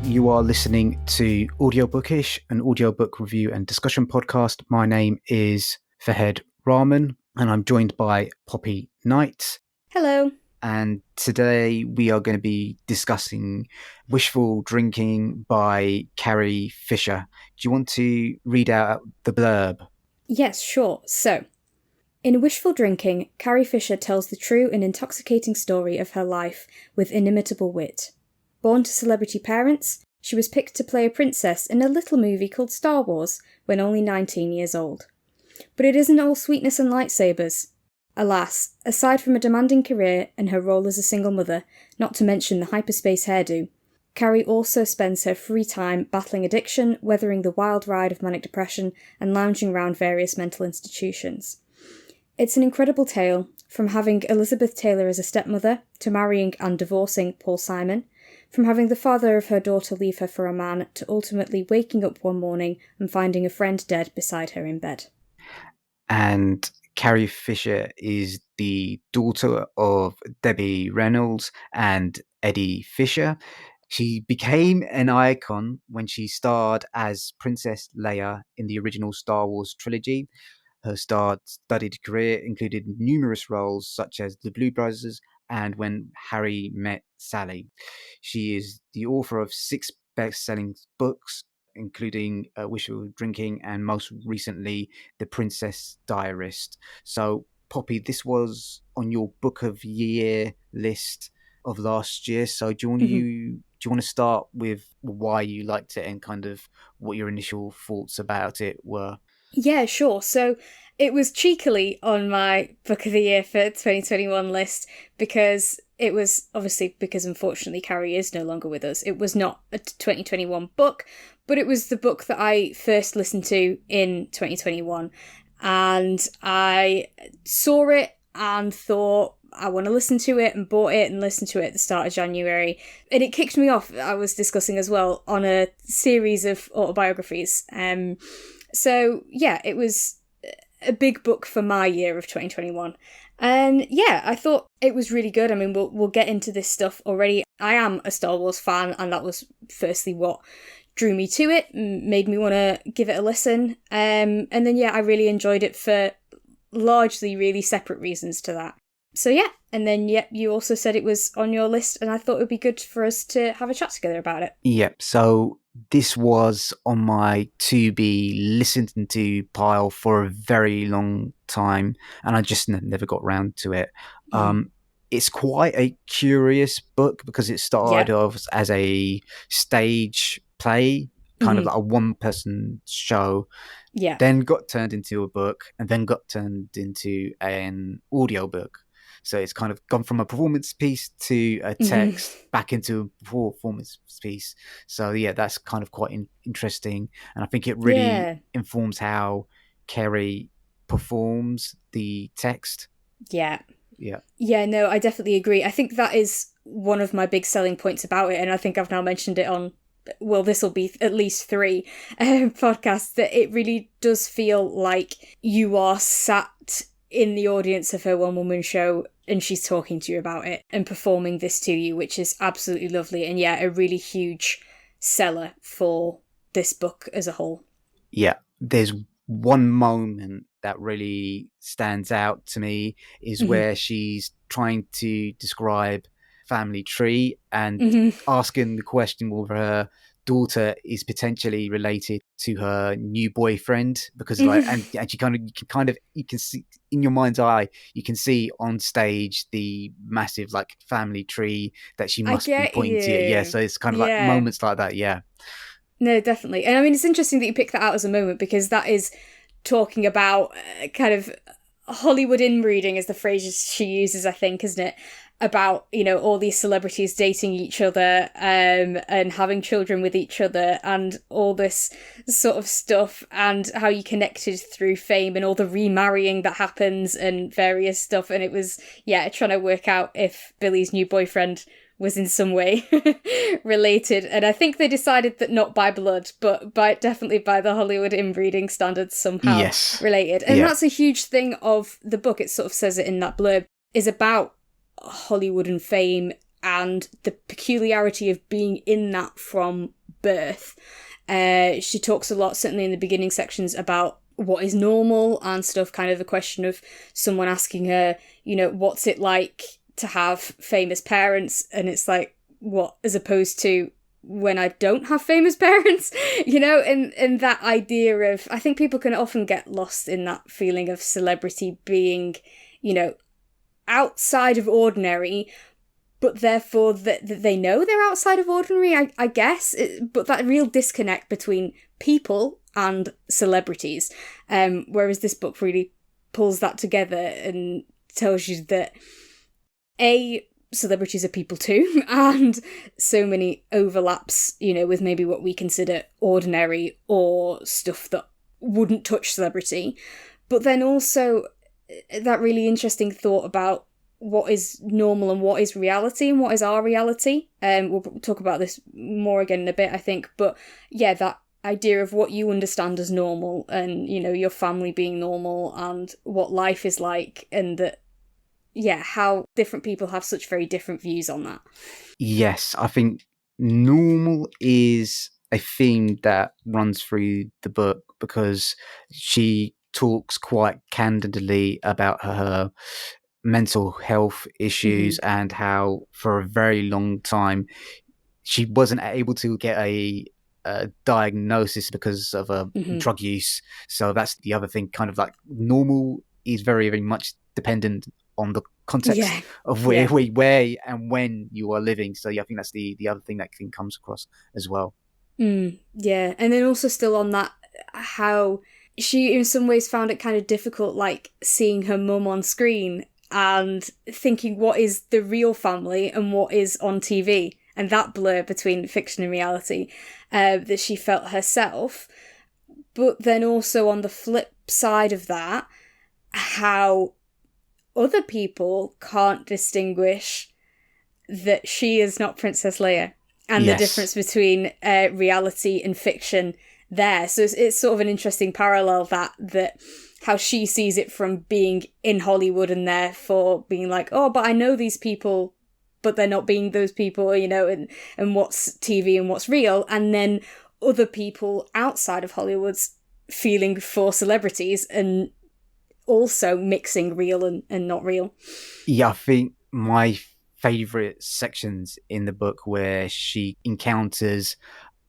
You are listening to Audiobookish, an audiobook review and discussion podcast. My name is Fahed Rahman, and I'm joined by Poppy Knight. Hello. And today we are going to be discussing Wishful Drinking by Carrie Fisher. Do you want to read out the blurb? Yes, sure. So, in Wishful Drinking, Carrie Fisher tells the true and intoxicating story of her life with inimitable wit. Born to celebrity parents, she was picked to play a princess in a little movie called Star Wars when only 19 years old. But it isn't all sweetness and lightsabers. Alas, aside from a demanding career and her role as a single mother, not to mention the hyperspace hairdo, Carrie also spends her free time battling addiction, weathering the wild ride of manic depression, and lounging around various mental institutions. It's an incredible tale, from having Elizabeth Taylor as a stepmother, to marrying and divorcing Paul Simon, from having the father of her daughter leave her for a man, to ultimately waking up one morning and finding a friend dead beside her in bed. And Carrie Fisher is the daughter of Debbie Reynolds and Eddie Fisher. She became an icon when she starred as Princess Leia in the original Star Wars trilogy. Her studied career included numerous roles such as The Blue Brothers and When Harry Met Sally. She is the author of 6 best-selling books, including Wishful Drinking and most recently The Princess Diarist. So, Poppy, this was on your Book of Year list of last year. So do you want to start with why you liked it and kind of what your initial thoughts about it were? Yeah, sure. So it was cheekily on my Book of the Year for 2021 list because it was, obviously, because unfortunately Carrie is no longer with us. It was not a 2021 book, but it was the book that I first listened to in 2021. And I saw it and thought, I want to listen to it, and bought it and listened to it at the start of January. And it kicked me off, I was discussing as well, on a series of autobiographies. So, yeah, it was a big book for my year of 2021. And yeah, I thought it was really good. I mean, we'll get into this stuff already. I am a Star Wars fan, and that was firstly what drew me to it, made me want to give it a listen. And then, yeah, I really enjoyed it for largely really separate reasons to that. So yeah, and then you also said it was on your list, and I thought it would be good for us to have a chat together about it. Yep, so this was on my to be listened to pile for a very long time, and I just never got round to it. It's quite a curious book because it started off as a stage play, kind of like a one-person show, then got turned into a book, and then got turned into an audiobook. So it's kind of gone from a performance piece to a text back into a performance piece. So yeah, that's kind of quite interesting. And I think it really informs how Carrie performs the text. Yeah, no, I definitely agree. I think that is one of my big selling points about it. And I think I've now mentioned it on, well, this will be at least 3 podcasts, that it really does feel like you are sat in the audience of her one-woman show and she's talking to you about it and performing this to you, which is absolutely lovely. And yeah, a really huge seller for this book as a whole. Yeah, there's one moment that really stands out to me is where she's trying to describe family tree and asking the question whether her daughter is potentially related to her new boyfriend, because like and you can see in your mind's eye, you can see on stage the massive like family tree that she must be pointing to. So it's kind of like moments like that. No, definitely. And I mean, it's interesting that you pick that out as a moment, because that is talking about kind of Hollywood inbreeding is the phrase she uses, I think, isn't it? About, you know, all these celebrities dating each other and having children with each other and all this sort of stuff, and how you connected through fame and all the remarrying that happens and various stuff. And it was, trying to work out if Billy's new boyfriend was in some way related. And I think they decided that not by blood, but definitely by the Hollywood inbreeding standards somehow related. And that's a huge thing of the book. It sort of says it in that blurb, is about Hollywood and fame and the peculiarity of being in that from birth. She talks a lot, certainly in the beginning sections, about what is normal and stuff, kind of the question of someone asking her, what's it like to have famous parents? And it's like, what, as opposed to when I don't have famous parents, and that idea of, I think people can often get lost in that feeling of celebrity being, outside of ordinary, but therefore that they know they're outside of ordinary, I guess. But that real disconnect between people and celebrities. Whereas this book really pulls that together and tells you that, celebrities are people too, and so many overlaps, with maybe what we consider ordinary or stuff that wouldn't touch celebrity. But then also that really interesting thought about what is normal and what is reality and what is our reality. We'll talk about this more again in a bit, I think. But yeah, that idea of what you understand as normal and, your family being normal and what life is like, and that, how different people have such very different views on that. Yes, I think normal is a theme that runs through the book because she talks quite candidly about her mental health issues and how for a very long time she wasn't able to get a diagnosis because of drug use. So that's the other thing, kind of like normal is very, very much dependent on the context of where and when you are living. So yeah, I think that's the other thing that comes across as well. Yeah, and then also still on that, how she in some ways found it kind of difficult, like seeing her mum on screen and thinking what is the real family and what is on TV, and that blur between fiction and reality that she felt herself. But then also on the flip side of that, how other people can't distinguish that she is not Princess Leia, and the difference between reality and fiction there. So it's sort of an interesting parallel that how she sees it from being in Hollywood and therefore being like, oh, but I know these people, but they're not being those people, and what's TV and what's real. And then other people outside of Hollywood's feeling for celebrities and also mixing real and not real. Yeah, I think my favourite sections in the book where she encounters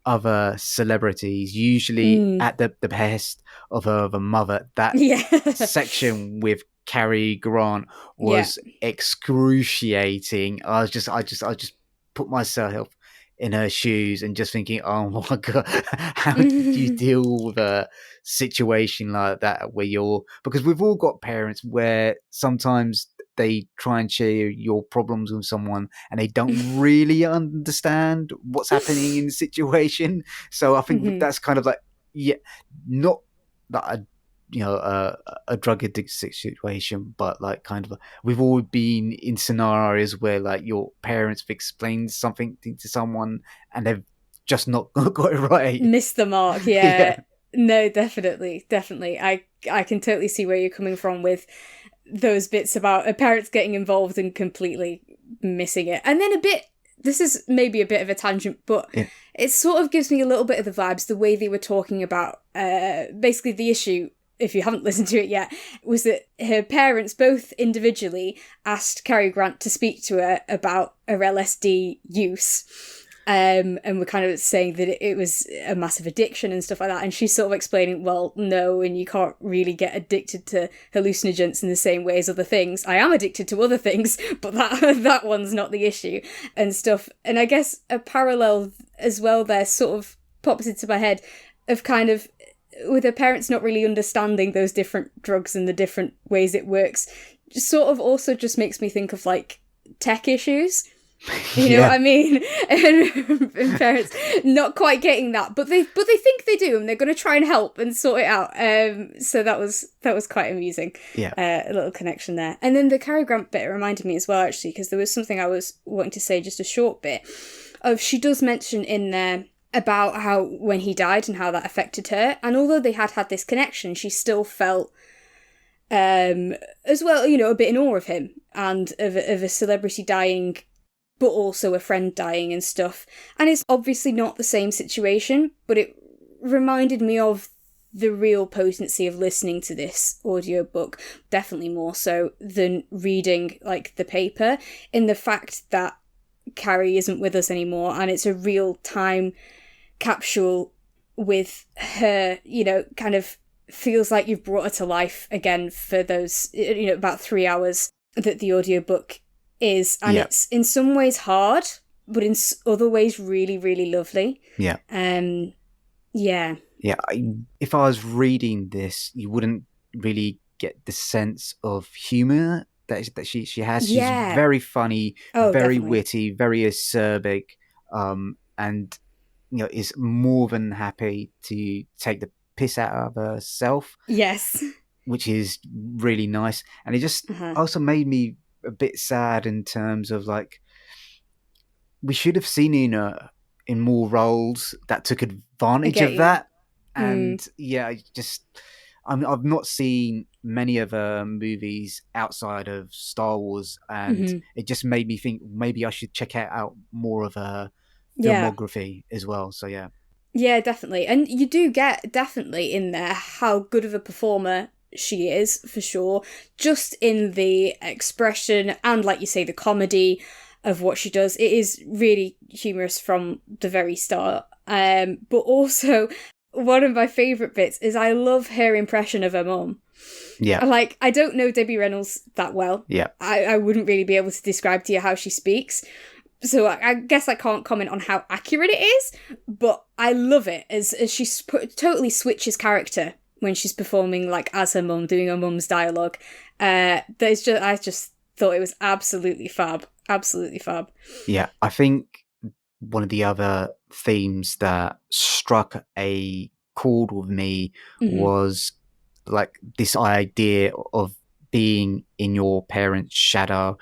other celebrities, usually at the behest of her mother. That section with Cary Grant was excruciating. I just put myself in her shoes and just thinking, oh my God, how do you deal with a situation like that because we've all got parents where sometimes they try and share your problems with someone and they don't really understand what's happening in the situation. So I think that's kind of like, not that a drug addict situation, but like kind of we've all been in scenarios where like your parents have explained something to someone and they've just not got it right, missed the mark. No, definitely I can totally see where you're coming from with those bits about parents getting involved and completely missing it. And then this is maybe a bit of a tangent, but it sort of gives me a little bit of the vibes, the way they were talking about basically the issue, if you haven't listened to it yet, was that her parents both individually asked Cary Grant to speak to her about her LSD use. And we're kind of saying that it was a massive addiction and stuff like that. And she's sort of explaining, well, no, and you can't really get addicted to hallucinogens in the same way as other things. I am addicted to other things, but that one's not the issue and stuff. And I guess a parallel as well there sort of pops into my head of kind of, with her parents not really understanding those different drugs and the different ways it works, sort of also just makes me think of like tech issues. You know what I mean? And parents not quite getting that, but they think they do, and they're going to try and help and sort it out. So that was quite amusing. A little connection there. And then the Cary Grant bit reminded me as well, actually, because there was something I was wanting to say, just a short bit of, she does mention in there about how when he died and how that affected her, and although they had this connection, she still felt as well, a bit in awe of him and of a celebrity dying but also a friend dying and stuff. And it's obviously not the same situation, but it reminded me of the real potency of listening to this audiobook, definitely more so than reading like the paper, in the fact that Carrie isn't with us anymore, and it's a real time capsule with her, you know, kind of feels like you've brought her to life again for those, you know, about 3 hours that the audiobook is. And it's in some ways hard, but in other ways really, really lovely. Yeah. Yeah. Yeah, if I was reading this, you wouldn't really get the sense of humour that she has. Yeah. She's very funny, Oh, very definitely. witty, very acerbic, and you know is more than happy to take the piss out of herself. Yes. Which is really nice, and it just also made me a bit sad in terms of like we should have seen her in more roles that took advantage of that. And I've not seen many of her movies outside of Star Wars, and it just made me think maybe I should check out more of her filmography as well. So yeah, definitely. And you do get definitely in there how good of a performer she is, for sure, just in the expression and, like you say, the comedy of what she does. It is really humorous from the very start. But also, one of my favourite bits is I love her impression of her mum. Yeah. Like, I don't know Debbie Reynolds that well. Yeah. I wouldn't really be able to describe to you how she speaks. So I guess I can't comment on how accurate it is, but I love it as she totally switches character when she's performing like as her mum, doing her mum's dialogue. I just thought it was absolutely fab. Absolutely fab. Yeah, I think one of the other themes that struck a chord with me was like this idea of being in your parents' shadow,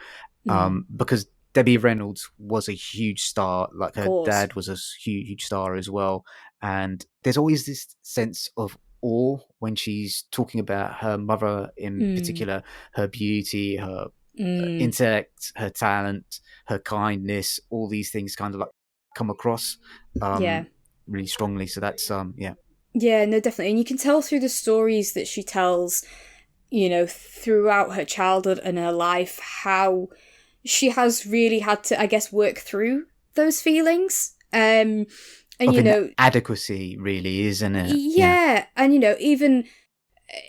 because Debbie Reynolds was a huge star, like her dad was a huge star as well, and there's always this sense of awe when she's talking about her mother in particular, her beauty, her intellect, her talent, her kindness, all these things kind of like come across really strongly. So that's yeah, no, definitely. And you can tell through the stories that she tells, you know, throughout her childhood and her life, how she has really had to, I guess, work through those feelings. And you know, adequacy, really, isn't it? Yeah, and you know, even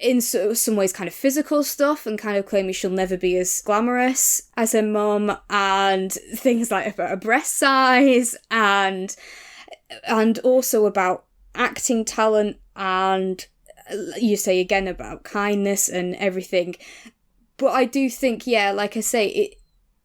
in some ways kind of physical stuff, and kind of claiming she'll never be as glamorous as her mum, and things like about her breast size, and also about acting talent, and you say again about kindness and everything. But I do think, yeah, like I say, it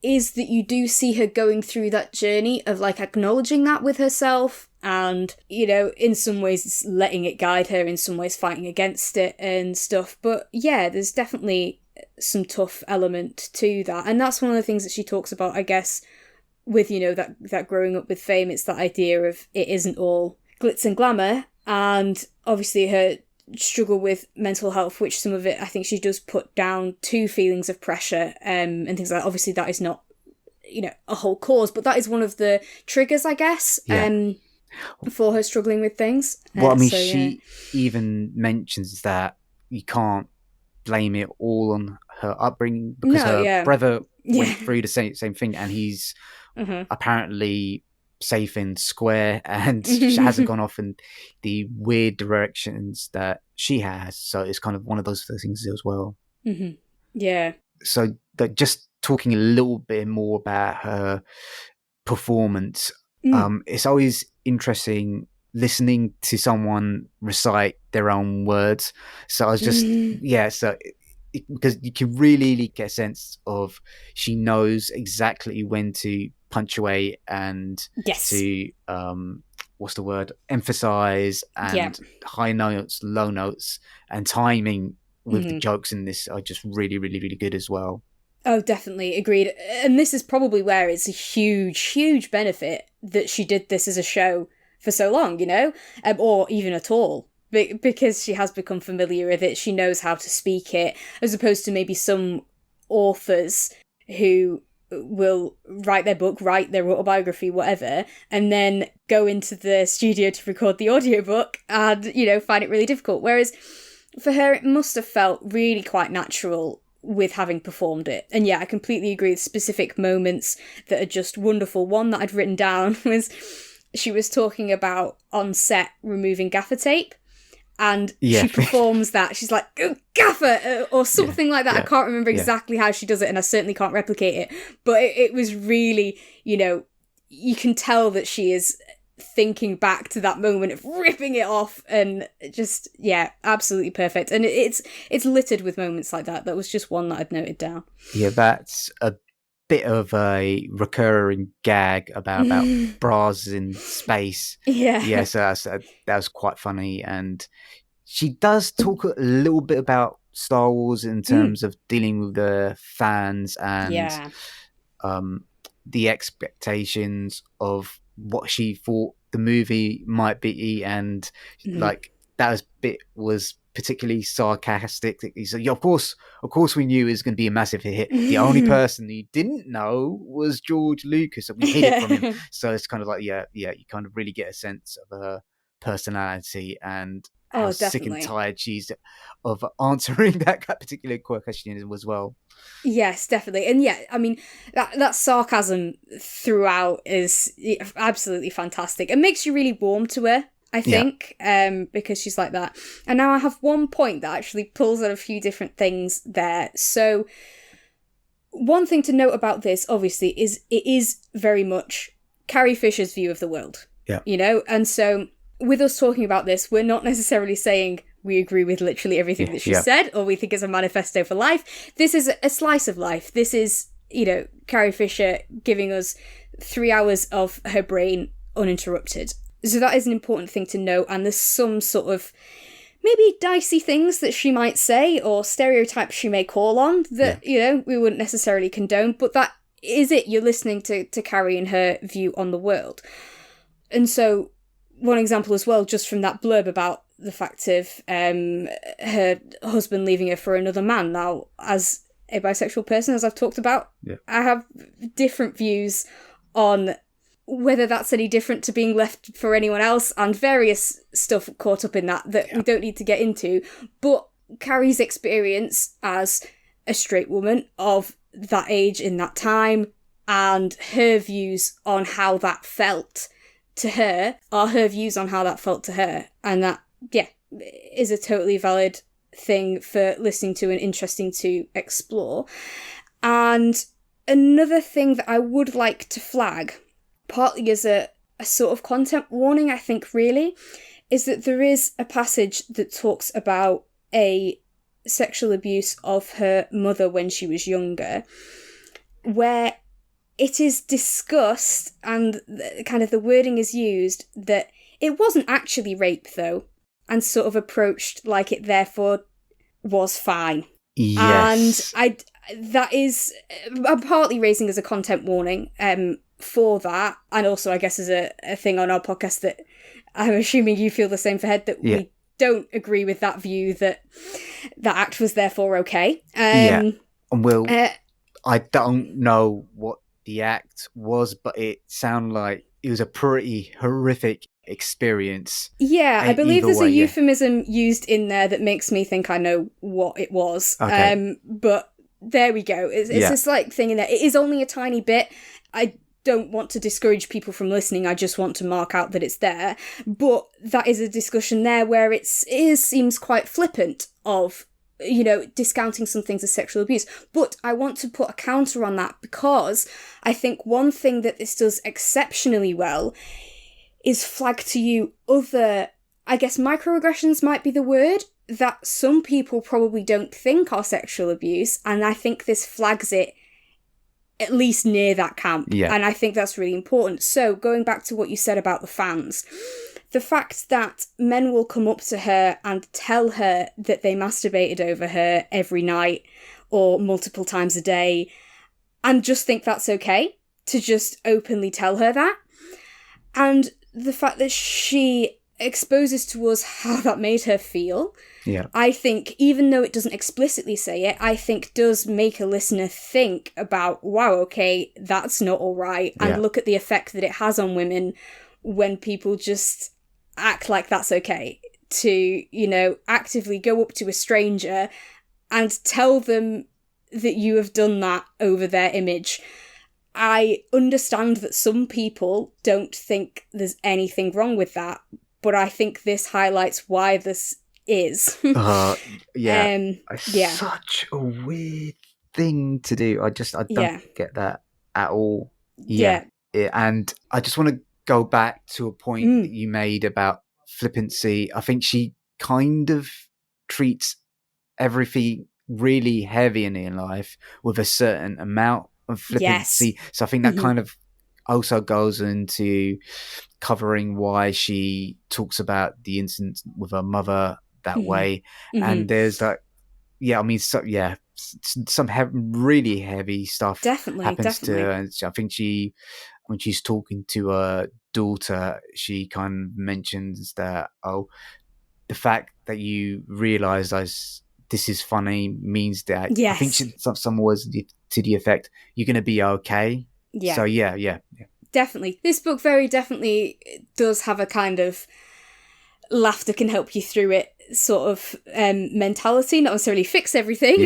is that you do see her going through that journey of like acknowledging that with herself, and, you know, in some ways letting it guide her, in some ways fighting against it and stuff. But yeah, there's definitely some tough element to that. And that's one of the things that she talks about, I guess, with, you know, that growing up with fame. It's that idea of it isn't all glitz and glamour, and obviously her struggle with mental health, which some of it I think she does put down to feelings of pressure and things like that. Obviously that is not, you know, a whole cause, but that is one of the triggers, I guess, for her struggling with things. Well, I mean, she even mentions that you can't blame it all on her upbringing, because her brother went through the same thing, and he's apparently safe and square, and she hasn't gone off in the weird directions that she has. So it's kind of one of those things as well. Yeah. So just talking a little bit more about her performance, it's always interesting listening to someone recite their own words. So I was just because you can really get a sense of she knows exactly when to punctuate and to what's the word, emphasize, and high notes, low notes, and timing with the jokes in this are just really, really, really good as well. Oh, definitely, agreed. And this is probably where it's a huge, huge benefit that she did this as a show for so long, you know, or even at all, because she has become familiar with it. She knows how to speak it, as opposed to maybe some authors who will write their book, write their autobiography, whatever, and then go into the studio to record the audiobook and, find it really difficult. Whereas for her, it must have felt really quite natural with having performed it. And yeah, I completely agree with specific moments that are just wonderful. One that I'd written down was she was talking about on set removing gaffer tape. And she performs that. She's like, oh, gaffer, or something like that. I can't remember exactly how she does it, and I certainly can't replicate it. But it was really, you can tell that she is thinking back to that moment of ripping it off, and just, absolutely perfect. And it's littered with moments like that. That was just one that I'd noted down. Yeah, that's a bit of a recurring gag about bras in space. Yeah. So that was quite funny. And she does talk a little bit about Star Wars in terms of dealing with the fans and the expectations of what she thought the movie might be, and like that bit was particularly sarcastic. He said, of course we knew it was going to be a massive hit. The only person you didn't know was George Lucas, and we hid it from him. So it's kind of like, you kind of really get a sense of her personality and how sick and tired she's of answering that particular question as well. Yes, definitely. And I mean, that sarcasm throughout is absolutely fantastic. It makes you really warm to her, I think, because she's like that. And now I have one point that actually pulls out a few different things there. So one thing to note about this, obviously, is it is very much Carrie Fisher's view of the world. Yeah. And so with us talking about this, we're not necessarily saying we agree with literally everything that she said, or we think it's a manifesto for life. This is a slice of life. This is, Carrie Fisher giving us 3 hours of her brain uninterrupted. So that is an important thing to know, and there's some sort of maybe dicey things that she might say or stereotypes she may call on that, we wouldn't necessarily condone, but that is it. You're listening to Carrie and her view on the world. And so one example as well, just from that blurb about the fact of her husband leaving her for another man. Now, as a bisexual person, as I've talked about, I have different views on whether that's any different to being left for anyone else, and various stuff caught up in that we don't need to get into. But Carrie's experience as a straight woman of that age in that time, and her views on how that felt to her, are her views on how that felt to her. And that, is a totally valid thing for listening to and interesting to explore. And another thing that I would like to flag, partly as a sort of content warning, I think, really, is that there is a passage that talks about a sexual abuse of her mother when she was younger, where it is discussed, and kind of the wording is used, that it wasn't actually rape, though, and sort of approached like it therefore was fine. Yes. And I'm partly raising as a content warning for that, and also I guess as a thing on our podcast that I'm assuming you feel the same for Head, that we don't agree with that view that that act was therefore okay. And I don't know what the act was, but it sounded like it was a pretty horrific experience. I believe there's a euphemism used in there that makes me think I know what it was. But there we go. It's a slight thing in there. It is only a tiny bit. I don't want to discourage people from listening. I just want to mark out that it's there. But that is a discussion there where it seems quite flippant of, discounting some things as sexual abuse. But I want to put a counter on that, because I think one thing that this does exceptionally well is flag to you other, I guess microaggressions might be the word, that some people probably don't think are sexual abuse, and I think this flags it at least near that camp. And I think that's really important. So going back to what you said about the fans, the fact that men will come up to her and tell her that they masturbated over her every night or multiple times a day, and just think that's okay to just openly tell her that. And the fact that she exposes to us how that made her feel. Yeah. I think, even though it doesn't explicitly say it, I think does make a listener think about, wow, okay, that's not all right, and Yeah. look at the effect that it has on women when people just act like that's okay. To, you know, actively go up to a stranger and tell them that you have done that over their image. I understand that some people don't think there's anything wrong with that, but I think this highlights why this is. Yeah. It's Yeah. such a weird thing to do. I don't Yeah. get that at all. Yeah. And I just want to go back to a point Mm. that you made about flippancy. I think she kind of treats everything really heavy in life with a certain amount of flippancy. Yes. So I think that Mhm. kind of also goes into covering why she talks about the incident with her mother that Mhm. way. Mhm. And there's like, some really heavy stuff happens to her. And I think when she's talking to her daughter, she kind of mentions that, the fact that you realise this is funny means that, Yes. I think some words to the effect, you're going to be okay. Yeah. So yeah. Definitely. This book very definitely does have a kind of laughter can help you through it sort of mentality, not necessarily fix everything,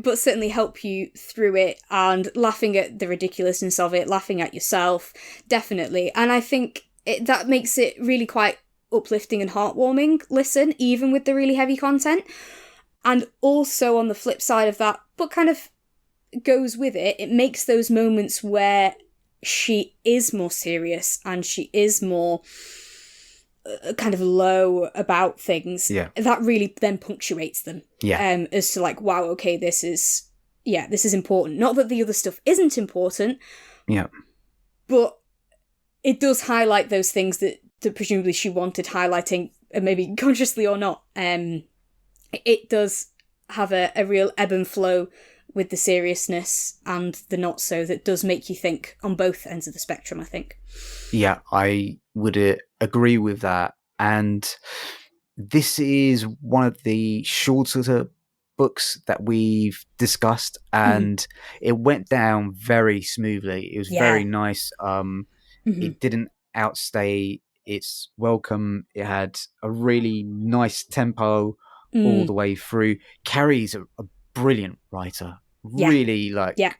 but certainly help you through it, and laughing at the ridiculousness of it, laughing at yourself, definitely. And I think that makes it really quite uplifting and heartwarming listen, even with the really heavy content. And also on the flip side of that, but kind of goes with it, it makes those moments where she is more serious and she is more kind of low about things, that really then punctuates them. As to like, wow, okay, this is important. Not that the other stuff isn't important, but it does highlight those things that presumably she wanted highlighting, maybe consciously or not. It does have a real ebb and flow with the seriousness and the not so, that does make you think on both ends of the spectrum, I think. Yeah, I would agree with that. And this is one of the shorter books that we've discussed, and it went down very smoothly. It was very nice. It didn't outstay its welcome. It had a really nice tempo all the way through. Carrie's a brilliant writer. Really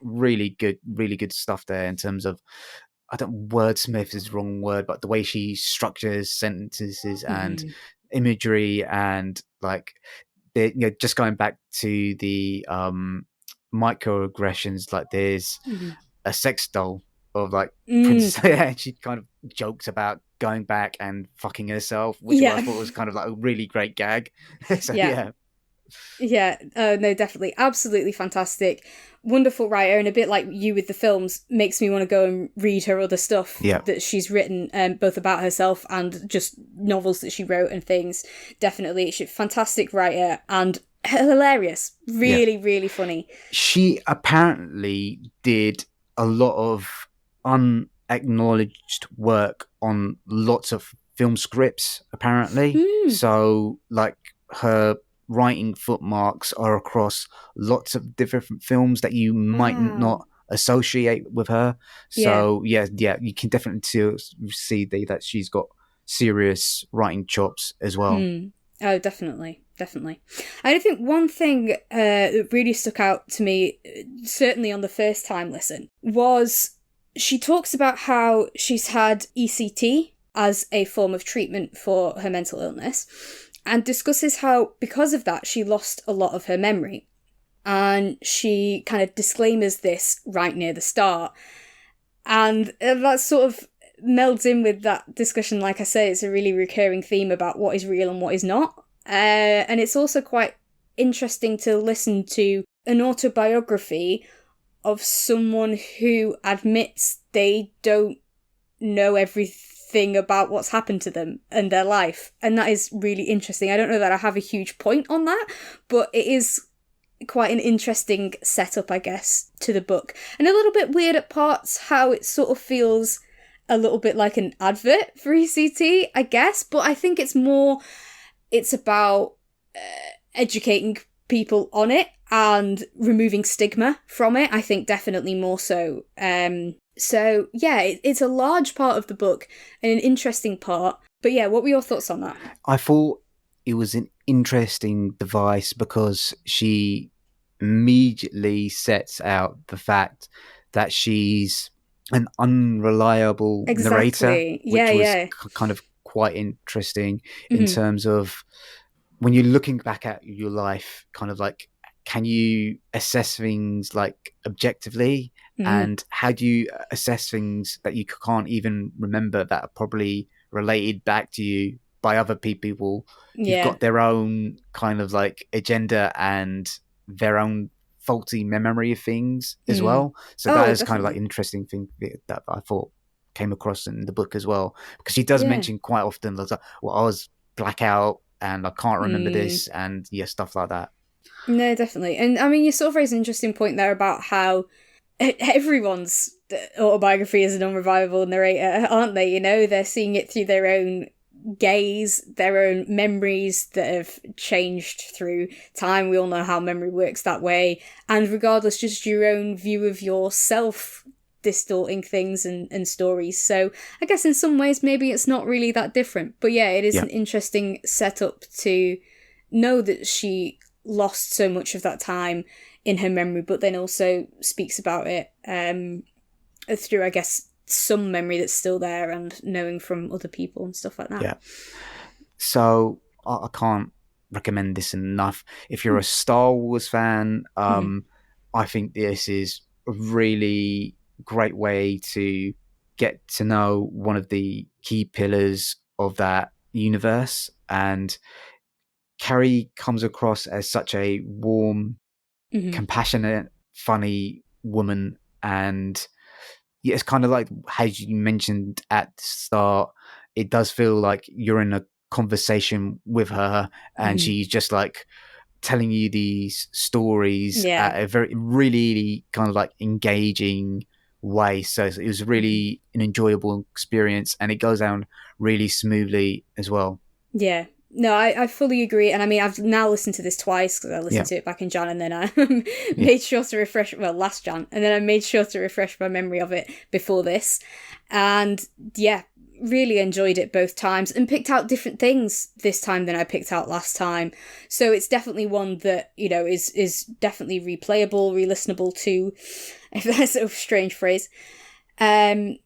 really good stuff there in terms of, wordsmith is the wrong word, but the way she structures sentences and imagery, and like, just going back to the microaggressions, like there's a sex doll of like Princess, and she kind of jokes about going back and fucking herself, which I thought was kind of like a really great gag. So no, definitely, absolutely fantastic, wonderful writer, and a bit like you with the films, makes me want to go and read her other stuff that she's written, both about herself and just novels that she wrote and things. Definitely, she's a fantastic writer and hilarious, really funny. She apparently did a lot of unacknowledged work on lots of film scripts, apparently. So like, her writing footmarks are across lots of different films that you might not associate with her. So you can definitely see that she's got serious writing chops as well. Oh, definitely. I think one thing that really stuck out to me, certainly on the first time listen, was she talks about how she's had ECT as a form of treatment for her mental illness, and discusses how, because of that, she lost a lot of her memory. And she kind of disclaimers this right near the start. And that sort of melds in with that discussion. Like I say, it's a really recurring theme about what is real and what is not. And it's also quite interesting to listen to an autobiography of someone who admits they don't know everything about what's happened to them and their life. And that is really interesting. I don't know that I have a huge point on that, but it is quite an interesting setup, I guess, to the book. And a little bit weird at parts how it sort of feels a little bit like an advert for ECT, I guess. But I think it's about educating people on it and removing stigma from it. I think definitely more so. So yeah, it's a large part of the book and an interesting part. But yeah, what were your thoughts on that? I thought it was an interesting device because she immediately sets out the fact that she's an unreliable narrator, which was kind of quite interesting in terms of when you're looking back at your life, kind of like, can you assess things like objectively? And how do you assess things that you can't even remember that are probably related back to you by other people who've got their own kind of like agenda and their own faulty memory of things as well. So that is kind of like an interesting thing that I thought came across in the book as well, because she does mention quite often like, well, I was blackout and I can't remember this, and stuff like that. No, definitely. And I mean, you sort of raised an interesting point there about how everyone's autobiography is an unreliable narrator, aren't they? You know, they're seeing it through their own gaze, their own memories that have changed through time. We all know how memory works that way. And regardless, just your own view of yourself distorting things and stories. So I guess in some ways, maybe it's not really that different. But yeah, it is an interesting setup to know that she lost so much of that time in her memory, but then also speaks about it through, I guess, some memory that's still there and knowing from other people and stuff like that. Yeah. So I can't recommend this enough. If you're a Star Wars fan, I think this is a really great way to get to know one of the key pillars of that universe. And Carrie comes across as such a warm, compassionate, funny woman. And it's kind of like, as you mentioned at the start, it does feel like you're in a conversation with her and she's just like telling you these stories at a very, really kind of like engaging way. So it was really an enjoyable experience and it goes down really smoothly as well. Yeah. No, I fully agree. And I mean, I've now listened to this twice because I listened to it back in Jan and then I made sure to refresh, last Jan, and then I made sure to refresh my memory of it before this. And yeah, really enjoyed it both times and picked out different things this time than I picked out last time. So it's definitely one that, you know, is definitely replayable, re-listenable to, if that's a strange phrase. One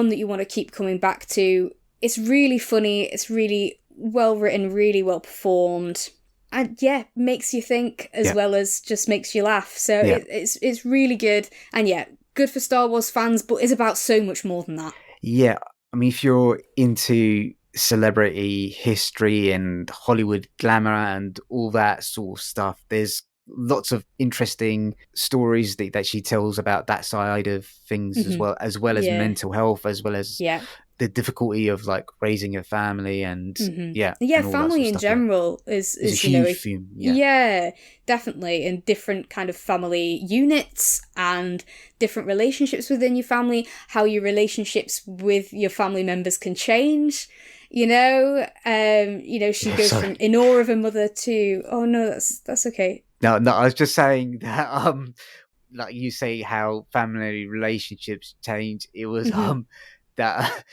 that you want to keep coming back to. It's really funny. It's really well written, really well performed, and makes you think as well as just makes you laugh. So it's really good, and good for Star Wars fans, but it's about so much more than that. Yeah, I mean, if you're into celebrity history and Hollywood glamour and all that sort of stuff, there's lots of interesting stories that she tells about that side of things as well as mental health, as well as the difficulty of like raising a family and and family in general is a huge theme. Definitely, and different kind of family units and different relationships within your family, how your relationships with your family members can change. She goes from in awe of her mother to that's okay. No, I was just saying that like you say how family relationships change. It was that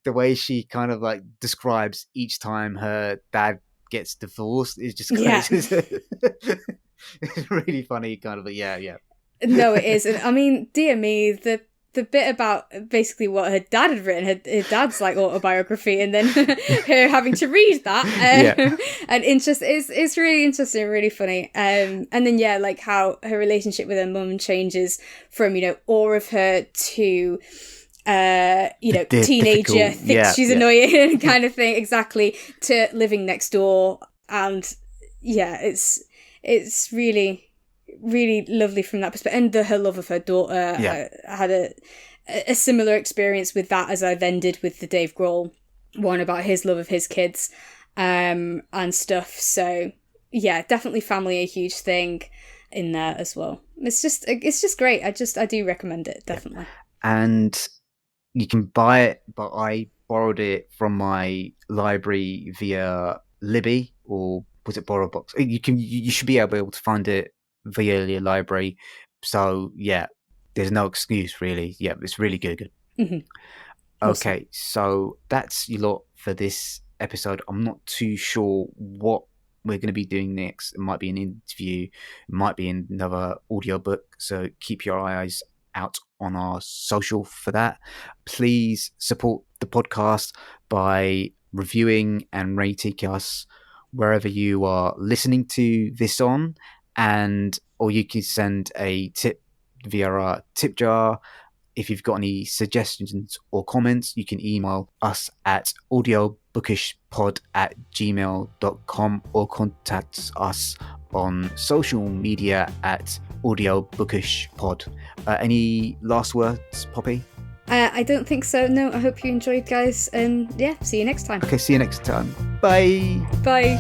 the way she kind of like describes each time her dad gets divorced is just crazy. It's really funny, kind of. No, it is, and I mean, dear me, the bit about basically what her dad had written, her dad's like autobiography, and then her having to read that, and it's really interesting, really funny, and then like how her relationship with her mum changes from awe of her to teenager thinks she's annoying kind of thing, exactly, to living next door. And it's really, really lovely from that perspective. And her love of her daughter, I had a similar experience with that as I then did with the Dave Grohl one about his love of his kids and stuff. So definitely family a huge thing in there as well. It's just great. I do recommend it, definitely. And You can buy it, but I borrowed it from my library via Libby, or was it BorrowBox? You should be able to find it via your library. So yeah, there's no excuse really. Yeah, it's really good. Mm-hmm. Awesome. Okay, so that's your lot for this episode. I'm not too sure what we're going to be doing next. It might be an interview, it might be another audiobook. So keep your eyes out on our social for that. Please support the podcast by reviewing and rating us wherever you are listening to this on, and or you can send a tip via our tip jar. If you've got any suggestions or comments, you can email us at audiobookishpod@gmail.com or contact us on social media at audiobookishpod. Any last words, Poppy? I don't think so. No, I hope you enjoyed, guys. And yeah, see you next time. Okay, see you next time. Bye. Bye.